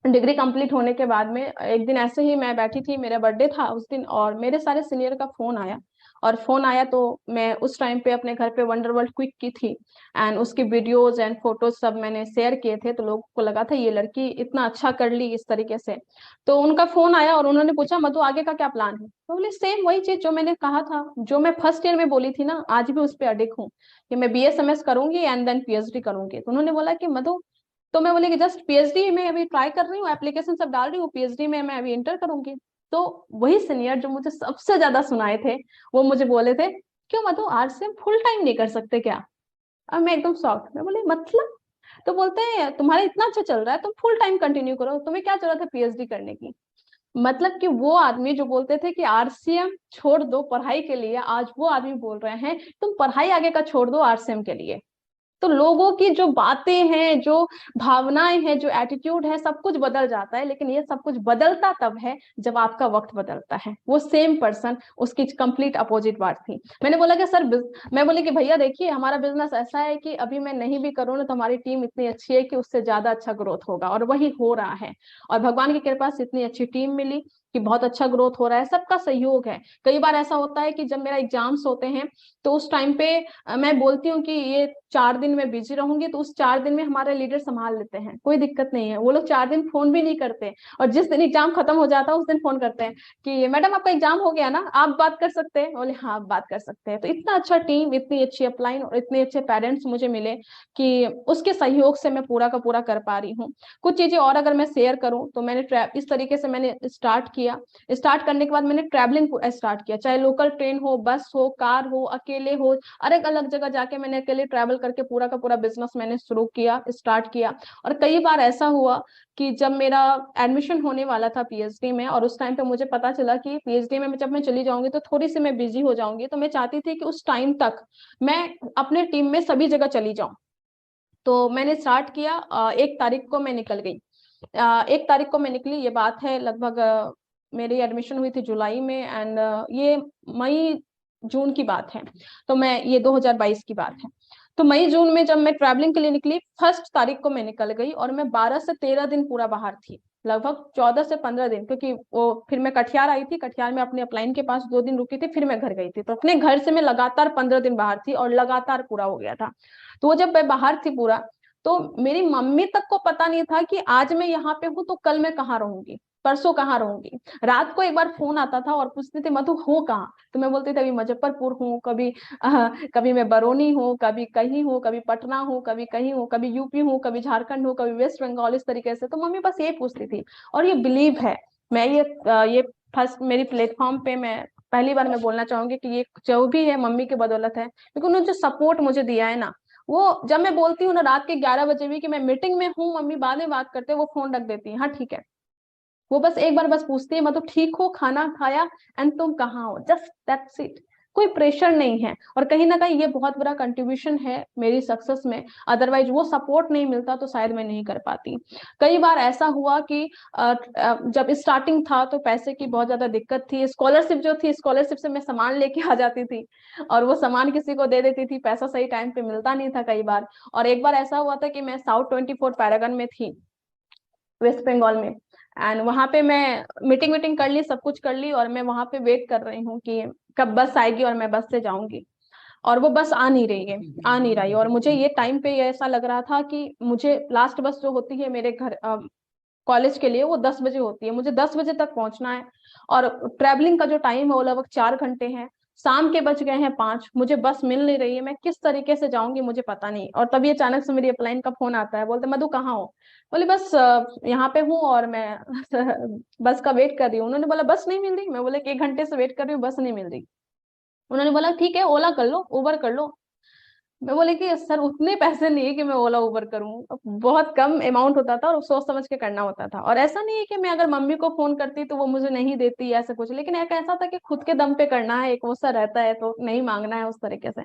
डिग्री कंप्लीट होने के बाद में एक दिन ऐसे ही मैं बैठी थी, मेरा बर्थडे था उस दिन, और मेरे सारे सीनियर का फोन आया। और फोन आया तो मैं उस टाइम पे अपने घर पे वंडर वर्ल्ड क्विक की थी एंड उसकी वीडियोज एंड फोटोज सब मैंने शेयर किए थे। तो लोगों को लगा था ये लड़की इतना अच्छा कर ली इस तरीके से। तो उनका फोन आया और उन्होंने पूछा मधु आगे का क्या प्लान है। तो बोले सेम वही चीज जो मैंने कहा था, जो मैं फर्स्ट ईयर में बोली थी ना, आज भी उस पर अडिग हूँ कि मैं BSMS करूंगी एंड देन PhD करूंगी। तो उन्होंने बोला कि मधु, तो मैं बोली कि जस्ट PhD में अभी ट्राई कर रही हूँ, एप्लीकेशन सब डाल रही हूँ, PhD में मैं अभी इंटर करूंगी। तो वही सीनियर जो मुझे सबसे ज्यादा सुनाए थे, वो मुझे बोले थे क्यों मधु आर्ट्स से फुल टाइम नहीं कर सकते क्या। अब मैं एकदम शॉक्ड, मैं बोली मतलब। तो बोलते हैं तुम्हारा इतना अच्छा चल रहा है, तुम फुल टाइम कंटिन्यू करो, तुम्हें क्या जरूरत है PhD करने की। मतलब कि वो आदमी जो बोलते थे कि RCM छोड़ दो पढ़ाई के लिए, आज वो आदमी बोल रहे हैं तुम पढ़ाई आगे का छोड़ दो RCM के लिए। तो लोगों की जो बातें हैं, जो भावनाएं हैं, जो एटीट्यूड है, सब कुछ बदल जाता है। लेकिन ये सब कुछ बदलता तब है जब आपका वक्त बदलता है। वो सेम पर्सन उसकी कंप्लीट अपोजिट बात थी। मैंने बोला कि सर मैं बोली कि भैया देखिए हमारा बिजनेस ऐसा है कि अभी मैं नहीं भी करूँ ना तो हमारी टीम इतनी अच्छी है कि उससे ज्यादा अच्छा ग्रोथ होगा, और वही हो रहा है। और भगवान की कृपा से इतनी अच्छी टीम मिली कि बहुत अच्छा ग्रोथ हो रहा है, सबका सहयोग है। कई बार ऐसा होता है कि जब मेरा एग्जाम्स होते हैं तो उस टाइम पे मैं बोलती हूँ कि ये 4 दिन में बिजी रहूंगी, तो उस 4 दिन में हमारे लीडर संभाल लेते हैं, कोई दिक्कत नहीं है। वो लोग 4 दिन फोन भी नहीं करते और जिस दिन एग्जाम खत्म हो जाता है उस दिन फोन करते हैं कि मैडम आपका एग्जाम हो गया ना, आप बात कर सकते हैं। बोले हाँ आप बात कर सकते हैं। तो इतना अच्छा टीम, इतनी अच्छी अपलाइन और इतने अच्छे पेरेंट्स मुझे मिले कि उसके सहयोग से मैं पूरा का पूरा कर पा रही हूँ। कुछ चीजें और अगर मैं शेयर करूँ तो मैंने इस तरीके से मैंने स्टार्ट किया किया। स्टार्ट करने के बाद मैंने ट्रैवलिंग स्टार्ट किया, चाहे लोकल ट्रेन हो, बस हो, कार हो, अकेले हो, अलग अलग जगह जाके मैंने अकेले ट्रैवल करके पूरा का पूरा बिजनेस मैंने शुरू किया, स्टार्ट किया। और कई बार ऐसा हुआ कि जब मेरा एडमिशन होने वाला था पीएचडी में, और उस टाइम पे मुझे पता चला कि पीएचडी में जब मैं चली जाऊंगी तो थोड़ी सी मैं बिजी हो जाऊंगी, तो मैं चाहती थी कि उस टाइम तक मैं अपने टीम में सभी जगह चली जाऊं। तो मैंने स्टार्ट किया, 1 तारीख को मैं निकल गई। 1 तारीख को मैं निकली, ये बात है लगभग मेरी एडमिशन हुई थी जुलाई में, एंड ये मई जून की बात है। तो मैं ये 2022 की बात है। तो मई जून में जब मैं ट्रैवलिंग के लिए निकली, 1 तारीख को मैं निकल गई, और मैं 12 से 13 दिन पूरा बाहर थी, लगभग 14 से 15 दिन, क्योंकि वो फिर मैं कटिहार आई थी, कटिहार में अपने अपलाइन के पास 2 दिन रुकी थी, फिर मैं घर गई थी। तो अपने घर से मैं लगातार 15 दिन बाहर थी, और लगातार पूरा हो गया था। तो वो जब मैं बाहर थी पूरा, तो मेरी मम्मी तक को पता नहीं था कि आज मैं यहाँ पे हूँ तो कल मैं कहाँ रहूंगी, परसों कहाँ रहूंगी। रात को एक बार फोन आता था और पूछते थे मधु हो कहाँ, तो मैं बोलती थी अभी मुजफ्फरपुर हूँ, कभी मैं बरौनी हूँ, कभी कहीं हूँ, कभी पटना हूँ, कभी कहीं हूँ, कभी यूपी हूँ, कभी झारखंड हूँ, कभी वेस्ट बंगाल, इस तरीके से। तो मम्मी बस ये पूछती थी। और ये बिलीव है, मैं ये फर्स्ट मेरी प्लेटफॉर्म पे मैं पहली बार मैं बोलना चाहूंगी कि ये जो भी है मम्मी की बदौलत है, क्योंकि उन्होंने जो सपोर्ट मुझे दिया है ना, वो जब मैं बोलती हूँ ना रात के 11 बजे भी कि मैं मीटिंग में हूँ, मम्मी बाद में बात करते, वो फोन रख देती है, हाँ ठीक है। वो बस एक बार बस पूछती है मतलब ठीक हो, खाना खाया, एंड तुम कहाँ हो, जस्ट दैट्स इट। कोई प्रेशर नहीं है, और कहीं ना कहीं ये बहुत बड़ा कंट्रीब्यूशन है मेरी सक्सेस में। अदरवाइज वो सपोर्ट नहीं मिलता तो शायद मैं नहीं कर पाती। कई बार ऐसा हुआ कि जब स्टार्टिंग था तो पैसे की बहुत ज्यादा दिक्कत थी। स्कॉलरशिप जो थी, स्कॉलरशिप से मैं सामान लेके आ जाती थी, और वो सामान किसी को दे देती थी, पैसा सही टाइम पे मिलता नहीं था कई बार। और एक बार ऐसा हुआ था कि मैं साउथ 24 पैरागन में थी, वेस्ट बंगाल में, एंड वहां पे मैं मीटिंग कर ली, सब कुछ कर ली, और मैं वहां पे वेट कर रही हूँ कि कब बस आएगी और मैं बस से जाऊंगी। और वो बस आ नहीं रही है, आ नहीं रही। और मुझे ये टाइम पे ऐसा लग रहा था कि मुझे लास्ट बस जो होती है मेरे घर कॉलेज के लिए, वो 10 बजे होती है, मुझे 10 बजे तक पहुंचना है। और ट्रैवलिंग का जो टाइम है वो लगभग 4 घंटे है। शाम के बज गए हैं 5, मुझे बस मिल नहीं रही है, मैं किस तरीके से जाऊंगी मुझे पता नहीं। और तभी अचानक से मेरी अपलाइन का फोन आता है, बोलते मधु कहाँ हो। बोले बस यहाँ पे हूँ, और मैं बस का वेट कर रही हूँ। उन्होंने बोला बस नहीं मिल रही, मैं बोले कि 1 घंटे से वेट कर रही हूँ, बस नहीं मिल रही। उन्होंने बोला ठीक है ओला कर लो, उबर कर लो। मैं बोले कि सर उतने पैसे नहीं है कि मैं ओला उबर करूं, बहुत कम अमाउंट होता था और सोच समझ के करना होता था। और ऐसा नहीं है कि मैं अगर मम्मी को फोन करती तो वो मुझे नहीं देती ऐसा कुछ, लेकिन एक ऐसा था कि खुद के दम पे करना है, एक वो सा रहता है तो नहीं मांगना है उस तरीके से।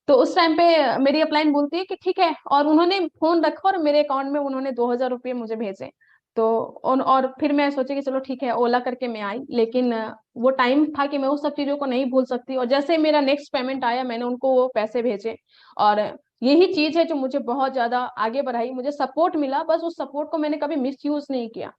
तो उस टाइम पे मेरी अपलाइन बोलती है कि ठीक है, और उन्होंने फोन रखा और मेरे अकाउंट में उन्होंने 2,000 रुपये मुझे भेजे। तो और फिर मैं सोची कि चलो ठीक है, ओला करके मैं आई। लेकिन वो टाइम था कि मैं उस सब चीजों को नहीं भूल सकती, और जैसे ही मेरा नेक्स्ट पेमेंट आया मैंने उनको वो पैसे भेजे। और यही चीज है जो मुझे बहुत ज्यादा आगे बढ़ाई, मुझे सपोर्ट मिला, बस उस सपोर्ट को मैंने कभी मिस यूज नहीं किया।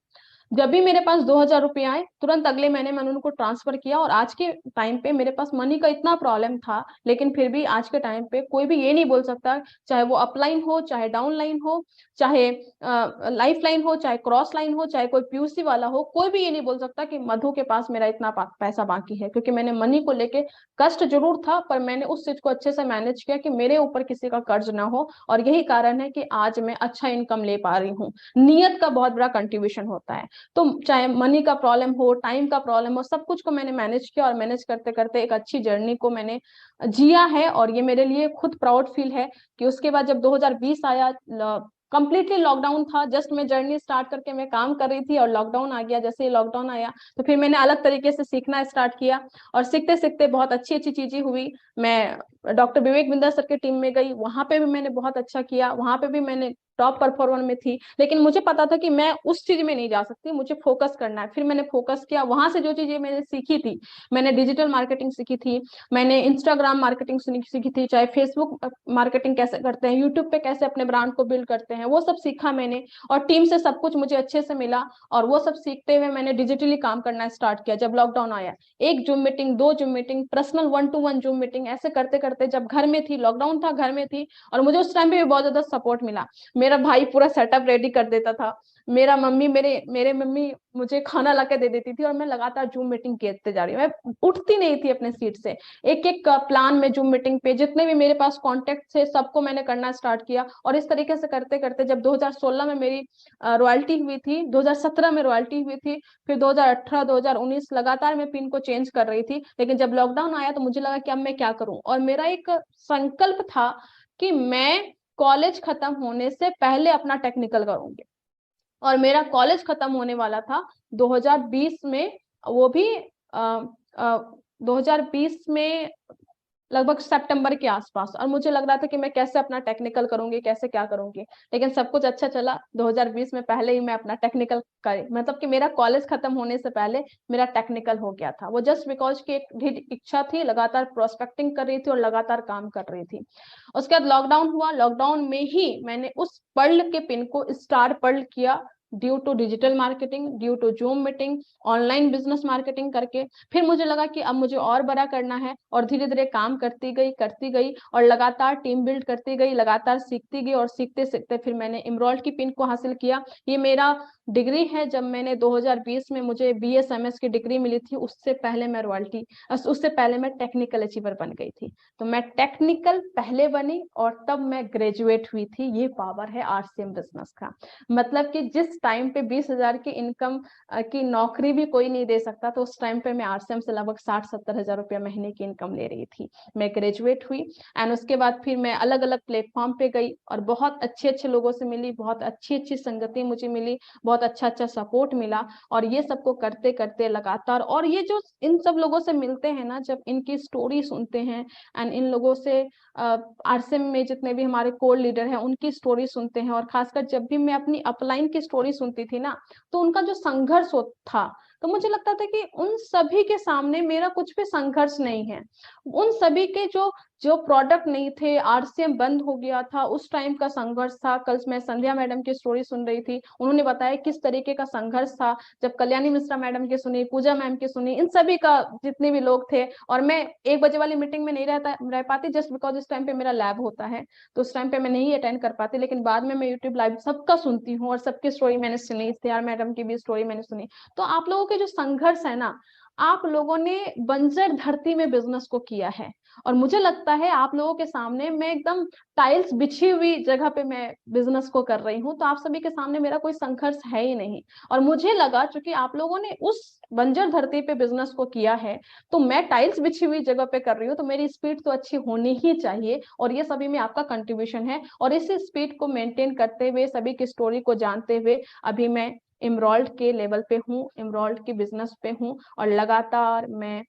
जब भी मेरे पास 2,000 रुपये आए, तुरंत अगले महीने मैंने उनको ट्रांसफर किया। और आज के टाइम पे मेरे पास मनी का इतना प्रॉब्लम था, लेकिन फिर भी आज के टाइम पे कोई भी ये नहीं बोल सकता, चाहे वो अपलाइन हो, चाहे डाउन लाइन हो, चाहे लाइफ लाइन हो, चाहे क्रॉस लाइन हो, चाहे कोई पीयूसी वाला हो, कोई भी ये नहीं बोल सकता कि मधु के पास मेरा इतना पैसा बाकी है। क्योंकि मैंने मनी को लेके कष्ट जरूर था, पर मैंने उस चीज को अच्छे से मैनेज किया कि मेरे ऊपर किसी का कर्ज ना हो। और यही कारण है कि आज मैं अच्छा इनकम ले पा रही हूँ। नियत का बहुत बड़ा कंट्रीब्यूशन होता है। तो चाहे मनी का प्रॉब्लम हो, टाइम का प्रॉब्लम हो, सब कुछ को मैंने मैनेज किया, और मैनेज करते करते एक अच्छी जर्नी को मैंने जिया है। और ये मेरे लिए खुद प्राउड फील है कि उसके बाद जब 2020 आया, कंप्लीटली लॉकडाउन था, जस्ट मैं जर्नी स्टार्ट करके मैं काम कर रही थी और लॉकडाउन आ गया। जैसे ही लॉकडाउन आया तो फिर मैंने अलग तरीके से सीखना स्टार्ट किया, और सीखते सीखते बहुत अच्छी अच्छी चीजें हुई। मैं डॉक्टर विवेक बिंदर सर की टीम में गई, वहां पे भी मैंने बहुत अच्छा किया, वहां पे भी मैंने टॉप परफॉर्मर में थी। लेकिन मुझे पता था कि मैं उस चीज में नहीं जा सकती, मुझे फोकस करना है। फिर मैंने फोकस किया, वहां से जो चीजें मैंने सीखी थी, मैंने डिजिटल मार्केटिंग सीखी थी, मैंने इंस्टाग्राम मार्केटिंग सीखी थी, चाहे फेसबुक मार्केटिंग कैसे करते हैं, यूट्यूब पे कैसे अपने ब्रांड को बिल्ड करते हैं, वो सब सीखा मैंने। और टीम से सब कुछ मुझे अच्छे से मिला, और वो सब सीखते हुए मैंने डिजिटली काम करना स्टार्ट किया। जब लॉकडाउन आया, 1 zoom meeting, 2 zoom meeting, personal 1-to-1 zoom meeting, ऐसे करते करते जब घर में थी, लॉकडाउन था, घर में थी, और मुझे उस टाइम पे भी बहुत ज्यादा सपोर्ट मिला। मेरा भाई पूरा सेटअप रेडी कर देता था, मेरा मम्मी मेरे मम्मी मुझे खाना ला के दे देती थी और मैं लगातार जूम मीटिंग करते जा रही हूँ, मैं उठती नहीं थी अपने सीट से। एक एक प्लान में जूम मीटिंग पे जितने भी मेरे पास कॉन्टेक्ट थे सबको मैंने करना स्टार्ट किया, और इस तरीके से करते करते जब 2016 में मेरी रॉयल्टी हुई थी, 2017 में रॉयल्टी हुई थी, फिर 2018 2019 लगातार मैं पिन को चेंज कर रही थी। लेकिन जब लॉकडाउन आया तो मुझे लगा कि अब मैं क्या करूं, और मेरा एक संकल्प था कि मैं कॉलेज खत्म होने से पहले अपना टेक्निकल करूंगी। और मेरा कॉलेज खत्म होने वाला था 2020 में, वो भी 2020 में लगभग सितंबर के आसपास। और मुझे लग रहा था कि मैं कैसे अपना टेक्निकल करूंगी, कैसे क्या करूंगी, लेकिन सब कुछ अच्छा चला। 2020 में पहले ही मैं अपना टेक्निकल कर, मतलब कि मेरा कॉलेज खत्म होने से पहले मेरा टेक्निकल हो गया था। वो जस्ट बिकॉज की एक इच्छा थी, लगातार प्रोस्पेक्टिंग कर रही थी और लगातार काम कर रही थी। उसके बाद लॉकडाउन हुआ, लॉकडाउन में ही मैंने उस पर्ल के पिन को स्टार पर्ल किया, due to digital marketing, due to Zoom meeting, online business marketing करके। फिर मुझे लगा कि अब मुझे और बड़ा करना है, और धीरे धीरे काम करती गई और लगातार टीम बिल्ड करती गई, लगातार सीखती गई, और सीखते सीखते फिर मैंने एमरॉल्ड की पिन को हासिल किया। ये मेरा डिग्री है। जब मैंने 2020 में मुझे BSMS की डिग्री मिली थी, उससे पहले मैं रॉयल्टी, उससे पहले मैं टेक्निकल अचीवर बन गई थी। तो मैं टेक्निकल पहले बनी और तब मैं ग्रेजुएट हुई थी। ये पावर है RCM बिजनेस का। मतलब कि जिस टाइम पे 20,000 की इनकम की नौकरी भी कोई नहीं दे सकता, तो उस टाइम पे मैं RCM से लगभग 60-70 हजार रुपया महीने की इनकम ले रही थी। मैं ग्रेजुएट हुई एंड उसके बाद फिर मैं अलग अलग प्लेटफॉर्म पे गई और बहुत अच्छे अच्छे लोगों से मिली, बहुत अच्छी अच्छी संगति मुझे मिली, बहुत अच्छा अच्छा सपोर्ट मिला। और ये सबको करते करते लगातार, और ये जो इन सब लोगों से मिलते हैं ना, जब इनकी स्टोरी सुनते हैं एंड इन लोगों से RCM में जितने भी हमारे कोर लीडर हैं उनकी स्टोरी सुनते हैं, और खासकर जब भी मैं अपनी अपलाइन की स्टोरी सुनती थी ना, तो उनका जो संघर्ष था, तो मुझे लगता था कि उन सभी के सामने मेरा कुछ भी संघर्ष नहीं है। उन सभी के जो जो प्रोडक्ट नहीं थे, RCM बंद हो गया था, उस टाइम का संघर्ष था। कल मैं संध्या मैडम की स्टोरी सुन रही थी, उन्होंने बताया किस तरीके का संघर्ष था। जब कल्याणी मिश्रा मैडम की सुनी, पूजा मैम की सुनी, इन सभी का जितने भी लोग थे, और मैं 1 बजे वाली मीटिंग में नहीं रह पाती, जस्ट बिकॉज इस टाइम पे मेरा लैब होता है, तो उस टाइम पे मैं नहीं अटेंड कर पाती। लेकिन बाद में मैं यूट्यूब लाइव सबका सुनती हूँ और सबकी स्टोरी मैंने सुनी, CR मैडम की भी स्टोरी मैंने सुनी। तो आप लोगों के जो संघर्ष है ना, आप लोगों ने बंजर धरती में बिजनेस को किया है, और मुझे लगता है आप लोगों के सामने मैं एकदम टाइल्स बिछी हुई जगह पे मैं बिजनेस को कर रही हूँ। तो आप सभी के सामने मेरा कोई संघर्ष है ही नहीं। और मुझे लगा चूंकि आप लोगों ने उस बंजर धरती पे बिजनेस को किया है, तो मैं टाइल्स बिछी हुई जगह पे कर रही हूँ, तो मेरी स्पीड तो अच्छी होनी ही चाहिए, और ये सभी में आपका कंट्रीब्यूशन है। और इसी स्पीड को मेंटेन करते हुए, सभी की स्टोरी को जानते हुए, अभी मैं एमरॉल्ड के लेवल पे हूँ, एमरॉल्ड की बिजनेस पे हूँ, और लगातार मैं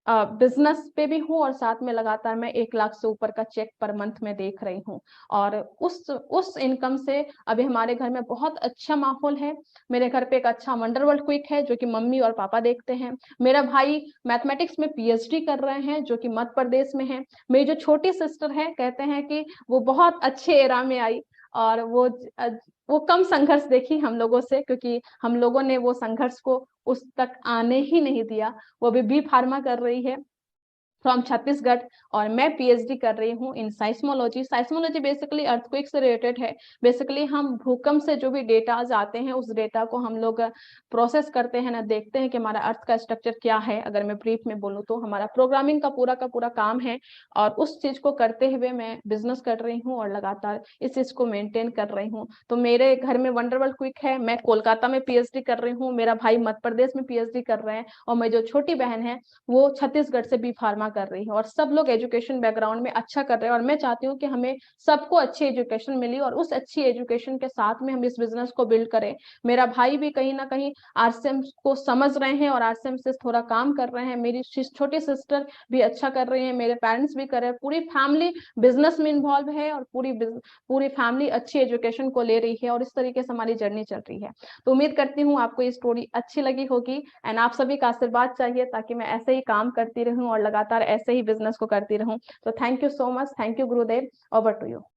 बिजनेस पे भी हूँ, और साथ में लगातार मैं 1 लाख से ऊपर का चेक पर मंथ में देख रही हूँ। और उस इनकम से अभी हमारे घर में बहुत अच्छा माहौल है। मेरे घर पे एक अच्छा वंडर वर्ल्ड क्विक है जो कि मम्मी और पापा देखते हैं। मेरा भाई मैथमेटिक्स में PhD कर रहे हैं जो कि मध्य प्रदेश में है। मेरी जो छोटी सिस्टर है, कहते हैं कि वो बहुत अच्छे एरा में आई, और वो कम संघर्ष देखी हम लोगों से, क्योंकि हम लोगों ने वो संघर्ष को उस तक आने ही नहीं दिया। वो भी B.Pharma कर रही है फ्रॉम छत्तीसगढ़, और मैं PhD कर रही हूँ इन साइस्मोलॉजी। साइस्मोलॉजी बेसिकली अर्थक्वेक से रिलेटेड है। बेसिकली हम भूकंप से जो भी डेटाज आते हैं, उस डेटा को हम लोग प्रोसेस करते हैं ना, देखते हैं कि हमारा अर्थ का स्ट्रक्चर क्या है। अगर मैं ब्रीफ में बोलूँ तो हमारा प्रोग्रामिंग का पूरा काम है, और उस चीज को करते हुए मैं बिजनेस कर रही हूँ और लगातार इस चीज को मेंटेन कर रही हूँ। तो मेरे घर में वंडर वर्ल्ड क्विक है, मैं कोलकाता में PhD कर रही हूँ, मेरा भाई मध्य प्रदेश में PhD कर रहे हैं, और मेरी जो छोटी बहन है वो छत्तीसगढ़ से B.Pharma कर रही है। और सब लोग एजुकेशन बैकग्राउंड में अच्छा कर रहे हैं, और मैं चाहती हूँ कि हमें सबको अच्छी एजुकेशन मिली, और उस अच्छी एजुकेशन के साथ में हम इस बिजनेस को बिल्ड करें। मेरा भाई भी कहीं ना कहीं RCM को समझ रहे हैं और RCM से थोड़ा काम कर रहे हैं। मेरी छोटी सिस्टर भी अच्छा कर रही है, मेरे पेरेंट्स भी कर रहे हैं, पूरी फैमिली बिजनेस में इन्वॉल्व है, और पूरी फैमिली अच्छी एजुकेशन को ले रही है, और इस तरीके से हमारी जर्नी चल रही है। तो उम्मीद करती हूँ आपको ये स्टोरी अच्छी लगी होगी, एंड आप सभी का आशीर्वाद चाहिए ताकि मैं ऐसे ही काम करती रहूं और लगातार ऐसे ही बिजनेस को करती रहूं। तो thank you so much, thank you Gurudev, over to you.